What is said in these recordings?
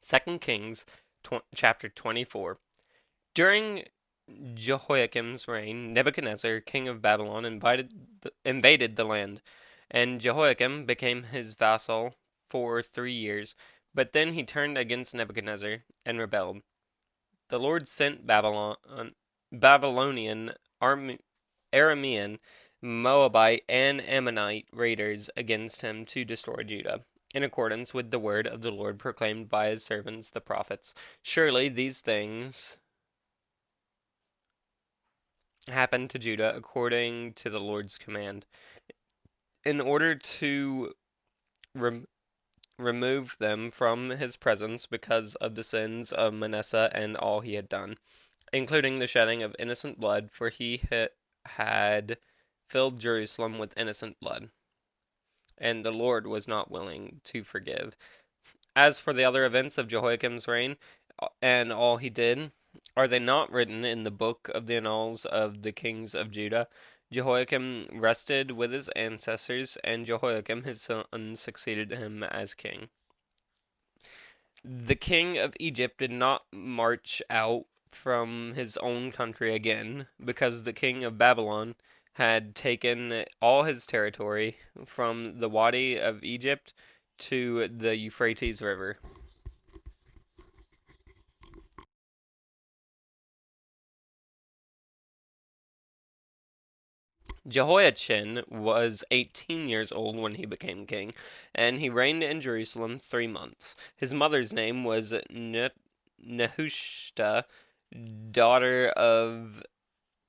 2 Kings chapter 24. During Jehoiakim's reign, Nebuchadnezzar, king of Babylon, invaded the land, and Jehoiakim became his vassal for 3 years. But then he turned against Nebuchadnezzar and rebelled. The Lord sent Babylonian, Aramean, Moabite, and Ammonite raiders against him to destroy Judah, in accordance with the word of the Lord proclaimed by his servants the prophets. Surely these things happened to Judah according to the Lord's command, in order to rem remove them from his presence because of the sins of Manasseh and all he had done, including the shedding of innocent blood, for he had filled Jerusalem with innocent blood, and the Lord was not willing to forgive. As for the other events of Jehoiakim's reign and all he did, are they not written in the book of the annals of the kings of Judah? Jehoiakim rested with his ancestors, and Jehoiakim his son succeeded him as king. The king of Egypt did not march out from his own country again, because the king of Babylon had taken all his territory from the Wadi of Egypt to the Euphrates River. Jehoiachin was 18 years old when he became king, and he reigned in Jerusalem 3 months. His mother's name was Nehushta, daughter of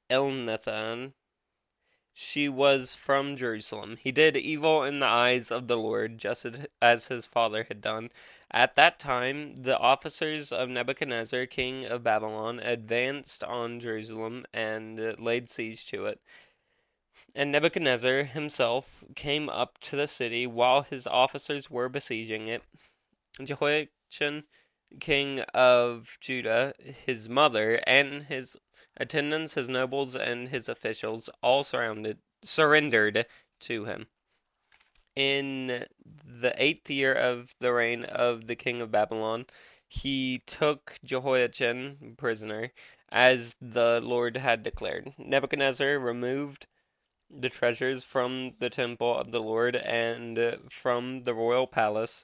Elnathan. She was from Jerusalem. He did evil in the eyes of the Lord, just as his father had done. At that time, the officers of Nebuchadnezzar, king of Babylon, advanced on Jerusalem and laid siege to it. And Nebuchadnezzar himself came up to the city while his officers were besieging it. Jehoiachin, king of Judah, his mother, and his attendants, his nobles, and his officials all surrendered to him. In the 8th year of the reign of the king of Babylon, he took Jehoiachin prisoner, as the Lord had declared. Nebuchadnezzar removed the treasures from the temple of the Lord and from the royal palace,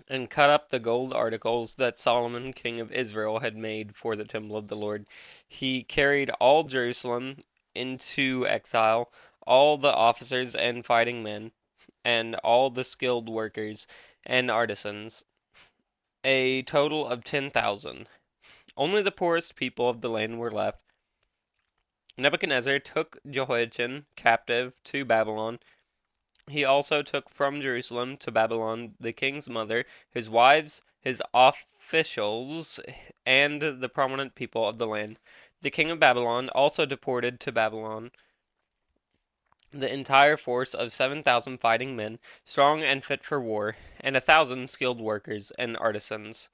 and cut up the gold articles that Solomon, king of Israel, had made for the temple of the Lord. He carried all Jerusalem into exile, all the officers and fighting men, and all the skilled workers and artisans, a total of 10,000. Only the poorest people of the land were left. Nebuchadnezzar took Jehoiachin captive to Babylon. He also took from Jerusalem to Babylon the king's mother, his wives, his officials, and the prominent people of the land. The king of Babylon also deported to Babylon the entire force of 7,000 fighting men, strong and fit for war, and 1,000 skilled workers and artisans.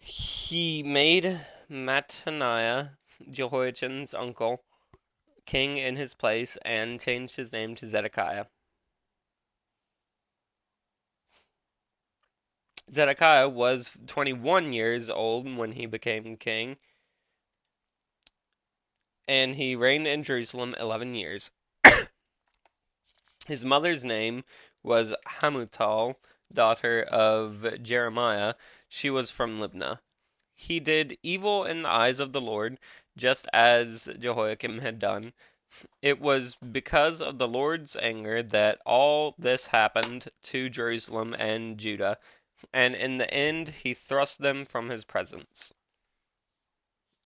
He made Mattaniah, Jehoiachin's uncle, king in his place, and changed his name to Zedekiah. Zedekiah was 21 years old when he became king, and he reigned in Jerusalem 11 years. His mother's name was Hamutal, daughter of Jeremiah. She was from Libnah. He did evil in the eyes of the Lord, just as Jehoiakim had done. It was because of the Lord's anger that all this happened to Jerusalem and Judah, and in the end he thrust them from his presence.